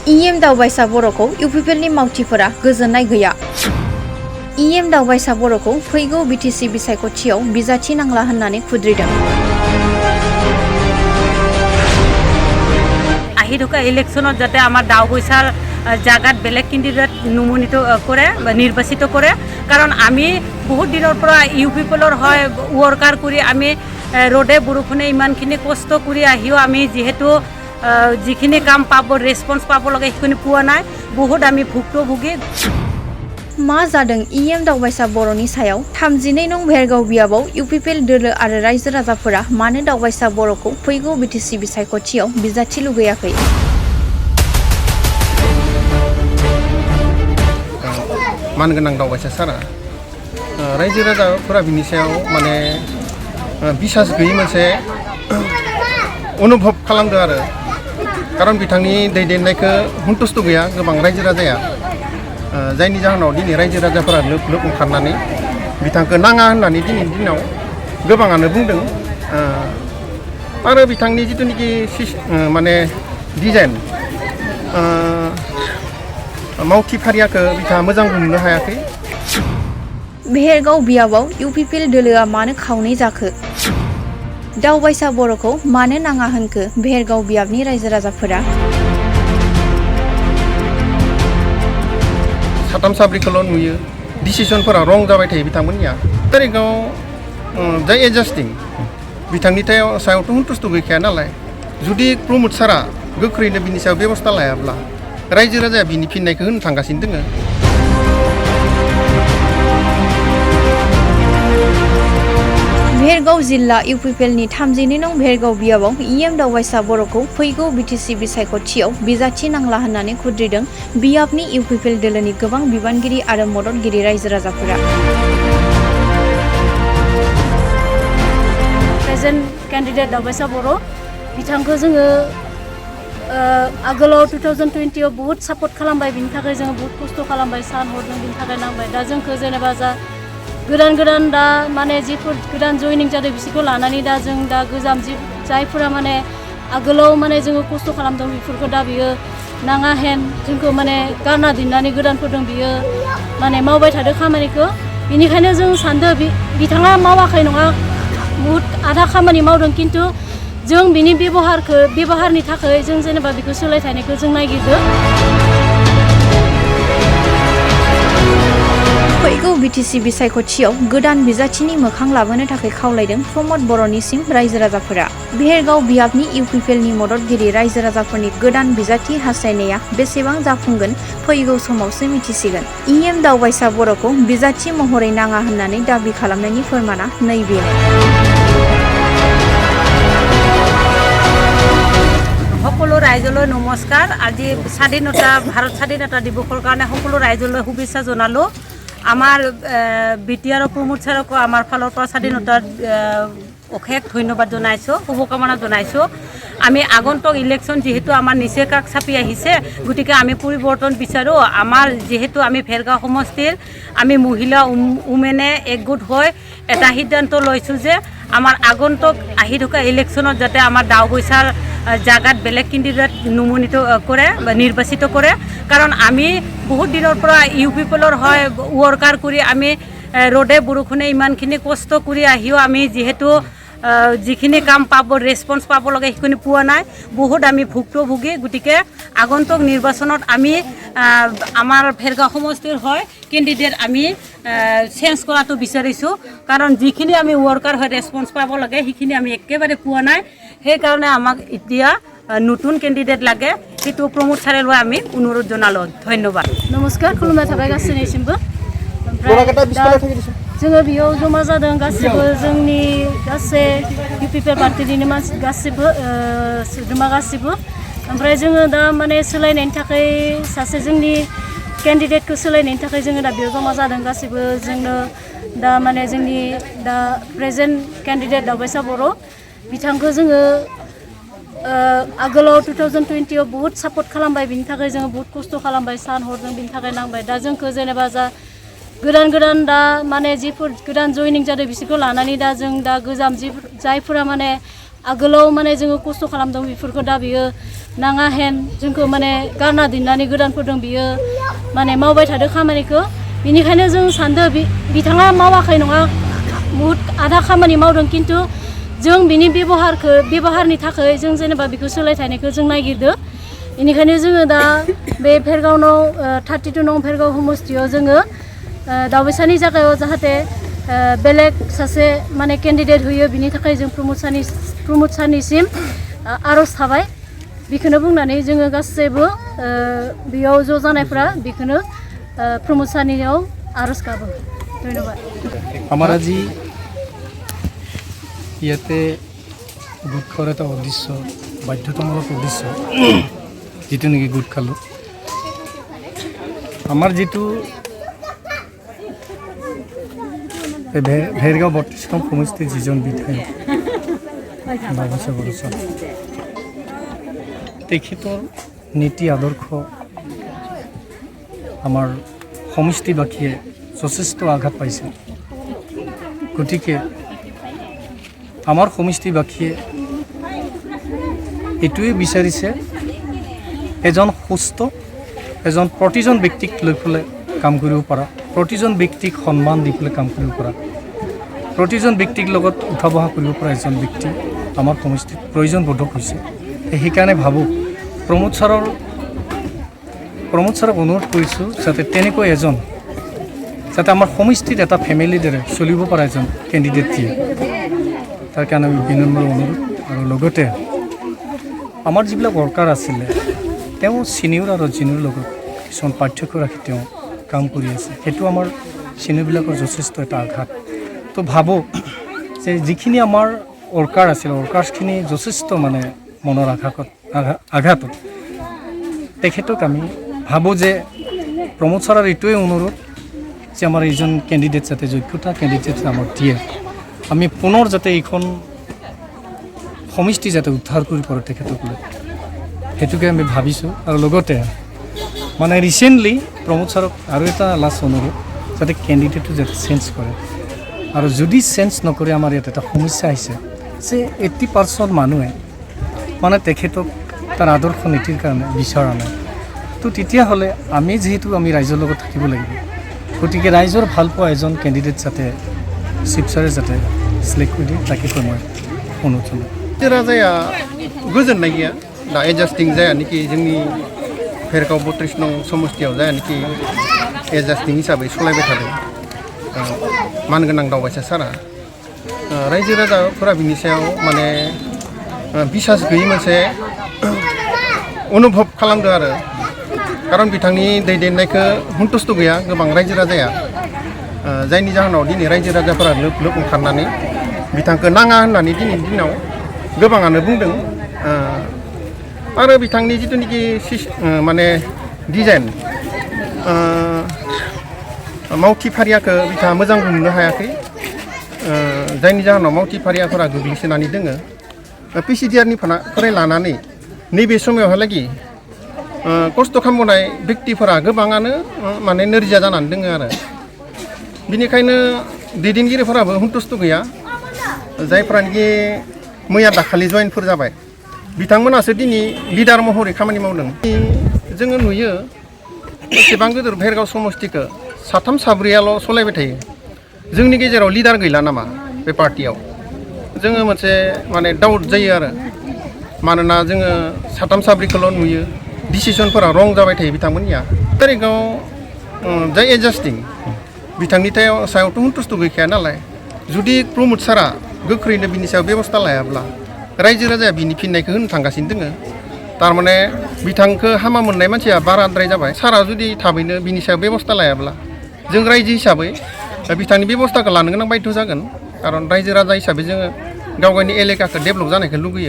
EM Daobaisa बर'खौ इउपिपिएलनि मावथिफोरा गोजोननाय गैया। इएम दावबायसा बर'खौ फैगौ बिटिसि बिसायख'थियाव बिजाथि नांला होननानै खुद्रिदों। আহি থকা ইলেকশনত যাতে আমার দাওবৈসার জায়গাত বেলেগ ক্যান্ডিডেট নমোনিত করে বা নির্বাচিত করে, কারণ আমি বহুত দিনের পৰা ইউপিপিএলৰ হয় ওয়ার্কার করি আমি রোডে বৰষুণে ইমানখিনি কষ্ট কৰি আহিও আমি যেহেতু যিখিনি কাম পাব রেসপন্স পাব লাগে সেইখিনি পোৱা নাই, বহুত আমি ভুক্তভোগী। मा जादों इएम दावबायसा बर'नि सायाव 32 नं भेरगाव बियाबाव इउपिपिएल दोलो आरो रायजो राजाफोरा मानो दावबायसा बर'खौ फैगौ बिटिसि बिसायख'थियाव बिजाथि लुगैयाखै? मानगोनां दावबायसा सारा रायजो राजाफोरा बिनि सायाव माने बिसास गैयै मोनसे अनुभब खालामदों आरो, खारन बिथांनि दैदेननायखौ सन्तुष्ट गैया गोबां रायजो राजाया, जायनि जाहोनाव दिनै रायजो राजाफोरा लोब लोब ओंखारनानै बिथांखौ नाङा होननानै दिनैनि दिनाव गोबाङानो बुंदों। आरो बिथांनि जिथुनिखि माने डिजाइन मावथि फारियाखौ बिथाङा मोजां बुंनो हायाखै। भेरगाव बियाबाव इउपिपिएल दोलोआ मानो खावनै जाखो? दावबायसा बर'खौ मानो नाङा होनखो भेरगाव बियाबनि रायजो राजाफोरा? साथाम साब्रैखौल' नुयो, डिसिसनफोरा रं जाबाय थायो बिथांमोननिया। तारिखाव जाय एडजास्टिं बिथांनि सायावथ' सन्तुष्ट गैखाया नालाय, जुदि प्रमद सारा गोख्रैनो बिनि सायाव बेबस्था लायाब्ला रायजो राजाया बिनि फिननायखौ होनो थांगासिनो दोङो। भेरगाव जिल्ला इउपिपिएलनि 32 नं भेरगाव बियाबाव इएम दावबायसा बर'खौ फैगौ बिटिसि बिसायख'थियाव बिजाथि नांला होननानै खुद्रिदों बियाबनि इउपिपिएल दोलोनि गोबां बिबानगिरि आरो मददगिरि रायजो राजाफोरा। प्रेजेन्ट कैंडिडेट दावबायसा बर' बिथांखौ जोङो आगोलाव 2020 बहुत सापर्ट खालामबाय, बिनि थाखाय जोङो बहुत खस्थ' खालामबाय, सान हरदों, बिनि थाखाय नांबाय। दा जोंखौ जेनेबा जा गोदान दा माने जिफोर गोदान जयनिं जादों बिसोरखौ लानानै दा जों दा गोजाम जायफोरा माने आगोलाव माने जोङो खस्थ' खालामदों बेफोरखौ दा बियो नाङा हेन जोंखौ माने गारना दोननानै गोदानफोरदों बियो माने मावबाय थादों खामानिखौ। बिनिखायनो जों सानदों बिथाङा मावाखै नङा, बहुत आधा खामानि मावदों, खिन्थु जों बिनि बेबहारनि थाखाय जों जेनेबा बेखौ सोलायथायनायखौ जों नागिरदों। फैगौ बिटिसि बिसायख'थियाव गोदान बिजाथिनि मोखां लाबोनो थाखाय खावलायदों प्रमद बर'निसिम रायजो राजाफोरा। भेरगाव बियाबनि इउपिपिएलनि मददगिरि रायजो राजाफोरनि गोदान बिजाथि हास्थायनाया बेसेबां जाफुंगोन फैगौ समावसो मिथिसिगोन। इएम दावबायसा बर'खौ बिजाथि महरै नाङा होननानै दाबि खालामनायनि फोरमाना नैबे। সকলো ৰাইজলৈ নমস্কাৰ। আজি ভাৰত স্বাধীনতা দিৱসৰ কাৰণে সকলো ৰাইজলৈ শুভেচ্ছা জনালোঁ। আমার বিটিআর প্রমোদ ছাৰকো আমার ফালৰ পৰা স্বাধীনতাৰ অশেষ ধন্যবাদ জনাইছোঁ, শুভকামনা জনাইছোঁ। আমি আগন্তুক ইলেকশন যেহেতু আমার নিচে কাষ চাপি আহিছে, গতিকে আমি পৰিৱৰ্তন বিচাৰোঁ। আমাৰ যেহেতু আমি ভেৰগাঁও সমষ্টিৰ আমি মহিলা উমেনে একগোট হৈ এটা সিদ্ধান্ত লৈছোঁ যে আমাৰ আগন্তুক আহি থকা ইলেকশনত যাতে আমাৰ দাওবৈচাৰ জায়গাত বেলেগ ক্যান্ডিডেট নমোনিত করে বা নির্বাচিত করে, কারণ আমি বহুত দিনের পৰা ইউপিপিএলৰ হয় ওয়ার্কার করি আমি রোডে বৰষুণে ইমানখিনি কষ্ট কৰি আহিও আমি যেহেতু যিখিনি কাম পাব রেসপন্স পাব লাগে সেইখিনি পোৱা নাই, বহুত আমি ভুক্তভোগী। গতিকে আগন্তুক নির্বাচনত আমি আমার ভেৰগাঁও সমষ্টিৰ হয় ক্যান্ডিডেট আমি চেঞ্জ কৰাটো বিচাৰিছোঁ, কাৰণ যিখিনি আমি ওয়ার্কার হয় রেসপন্স পাব লাগে সেইখিনি আমি একেবাৰে পোৱা নাই। সেইকাৰণে আমাক এতিয়া নতুন ক্যান্ডিডেট লাগে, সেইটো প্ৰমোদ ছাৰেলৈ আমি অনুৰোধ জনালোঁ। ধন্যবাদ। नमस्कार, खुलुमनाय थाबाय गासैनिसिमबो। जोङो बेयाव जमा जादों गासिबो जोंनि गासै इउपिपिएल पार्टिनिनो मानसि गासिबो सोद्रोमा गासिबो। ओमफ्राय जोङो दा माने सोलायनायनि थाखाय सासे जोंनि कैंडिडेटखौ सोलायनायनि थाखाय जोङो दा बेयाव जमा जादों गासिबो। जोंनो दा माने जोंनि दा प्रेजेन्ट कैंडिडेट दावबायसा बर' बिथांखौ जोङो आगोलाव 2020 बहुत सापर्ट खालामबाय, बिनि थाखाय जोङो बहुत खस्थ' खालामबाय, सान हरदों, बिनि थाखाय नांबाय। दा जोंखौ जेनेबा जा गोदान दा माने जिफोर गोदान जयनिं जादों बिसोरखौ लानानै दा जों दा गोजाम जायफोरा माने आगोलाव माने जोङो खस्थ' खालामदों बेफोरखौ दा बियो नाङा हेन जोंखौ माने गारना दोननानै गोदानफोरदों बियो माने मावबाय थादों खामानिखौ बेनिखायनो जों सानदों बिथाङा मावाखै नङा बहुद आधा खामानि मावदों खिन्थु जों बिनि बेबहारनि थाखाय जों जेनेबा बेखौ सोलायथायनायखौ जों नागिरदों बेनिखायनो जोङो दा बे भेरगावनाव 32 नं भेरगाव समस्थियाव जोङो दावबायसानि जायगायाव जाहाथे बेलेग सासे माने केन्डिडेट होयो बिनि थाखाय जों प्रमद सारनिसिम आर'ज थाबाय बेखौनो बुंनानै जोङो गासैबो बेयाव ज' जानायफ्रा बेखौनो प्रमद सारनियाव आर'ज गाबो धन्यबाद। আমার আজি ইয়াতে গোট খোৱাৰ এটা উদ্দেশ্য বাধ্যতামূলক উদ্দেশ্য যিটো নেকি গোট খালোঁ আমাৰ যিটো ভেৰগাঁও 32 নং সমষ্টিৰ যিজন বিধায়ক তেখেতৰ নীতি আদৰ্শ আমাৰ সমষ্টিবাসীয়ে যথেষ্ট আঘাত পাইছে গতিকে আমাৰ সমষ্টিবাসীয়ে এইটোৱে বিচাৰিছে এজন সুস্থ প্ৰতিজন ব্যক্তিক লৈ পেলাই কাম কৰিব পৰা প্ৰতিজন ব্যক্তিক সন্মান দি পেলাই কাম কৰিব পৰা প্ৰতিজন ব্যক্তিক লগত উঠা বহা কৰিব পৰা এজন ব্যক্তি আমাৰ সমষ্টিত প্ৰয়োজন বোধ হৈছে সেইকাৰণে ভাবোঁ প্ৰমোদ ছাৰক অনুৰোধ কৰিছোঁ যাতে তেনেকৈ এজন যাতে আমাৰ সমষ্টিত এটা ফেমিলিৰ দৰে চলিব পৰা এজন কেণ্ডিডেট দিয়ে তাৰ কাৰণে আমি বিনম্ৰ অনুৰোধ আৰু লগতে আমাৰ যিবিলাক ৱৰ্কাৰ আছিলে তেওঁ চিনিয়ৰ আৰু জুনিয়ৰ লগত কিছুমান পাৰ্থক্য ৰাখি তেওঁ কাম কৰি আছে সেইটো আমাৰ চিনিয়ৰবিলাকৰ যথেষ্ট এটা আঘাত তো ভাবোঁ যে যিখিনি আমাৰ ৱৰ্কাৰ আছিলে ৱৰ্কাৰ্ছখিনি যথেষ্ট মানে মনৰ আঘাতত তেখেতক আমি ভাবোঁ যে প্ৰমোদ ছাৰৰ এইটোৱে অনুৰোধ যে আমাৰ এইজন কেণ্ডিডেট যাতে যোগ্যতা কেণ্ডিডেট আমাক দিয়ে আমি পুনৰ যাতে এইখন সমষ্টি যাতে উদ্ধাৰ কৰি পাৰোঁ তেখেতক লৈ সেইটোকে আমি ভাবিছোঁ আৰু লগতে মানে ৰিচেণ্টলি প্ৰমোদ ছাৰক আৰু এটা লাষ্ট অনুৰোধ যাতে কেণ্ডিডেটটো যাতে চেঞ্জ কৰে আৰু যদি চেঞ্জ নকৰে আমাৰ ইয়াত এটা সমস্যা আহিছে যে 80% মানুহে মানে তেখেতক তাৰ আদৰ্শ নীতিৰ কাৰণে বিচৰা নাই তো তেতিয়াহ'লে আমি যিহেতু আমি ৰাইজৰ লগত থাকিব লাগিব গতিকে ৰাইজৰ ভাল পোৱা এজন কেণ্ডিডেট যাতে শিৱসাৰে যাতে সিলেক্ট কৰি দিয়ে তাকে মই অনুৰোধ জনাওঁ राजाया गोजोननाय गैया दा एडजास्टिं जायानोखि जोंनि भेरगाव 32 नं समस्थियाव जायानोखि एडजास्टिं हिसाबै सलायबाय थादों मानगोनां दावबायसा सारा रायजो राजाफोरा बिनि सायाव माने बिसास गैयै मोनसे अनुभब खालामदों आरो खारन बिथांनि दैदेननायखौ सन्तुष्ट गैया गोबां रायजो राजाया जायनि जाहोनाव दिनै रायजो राजाफोरा लोब लोब ओंखारनानै बिथांखौ नाङा होननानै दिनैनि दिनाव गोबाङानो बुंदों आरो बिथांनि जिथुनिखि माने डिजाइन मावथि फारियाखौ बिथाङा मोजां बुंनो हायाखै जायनि जाहोनाव मावथि फारियाफोरा गोग्लैसोनानै दोङो पिसिडिआरनिफ्राय लानानै नैबे समावहालागि खस्थ' खालामबोनाय व्यक्तिफोरा गोबाङानो माने नोरजिया जानानै दोङो आरो बिनिखायनो दैदेनगिरिफोराबो सन्तुष्ट गैया जायफ्रानोखि मैया दाखालि जयेनफोर जाबाय बिथांमोनासो दिनै लिडार महरै खामानि मावदों जोङो नुयो एसेबां गिदिर भेरगाव समष्टिखौ साथाम साब्रैयाल' सलायबाय थायो जोंनि गेजेराव लिडार गैला नामा बे पार्टियाव जोङो मोनसे माने डाउट जायो आरो मानोना जोङो साथाम साब्रैखौल' नुयो डिसिसनफोरा रं जाबाय थायो बिथांमोननिया तारिखाव जाय एडजास्टिं बिथांनि सायावथ' सन्तुष्ट गैखाया नालाय जुदि प्रमोद सारा गोख्रैनो बिनि सायाव बेबस्था लायाब्ला रायजो राजाया बिनि फिननायखौ होनो थांगासिनो दोङो थारमाने बिथांखौ हामा मोननाय मानसिया बाराद्राय जाबाय सारा जुदि थाबैनो बिनि सायाव बेबस्था लायाब्ला जों रायजो हिसाबै बिथांनि बेबस्थाखौ लानो गोनां बायध' जागोन खारन रायजो राजा हिसाबै जोङो गाव गावनि एलेकाखौ डेभेलप जानायखौ लुगैयो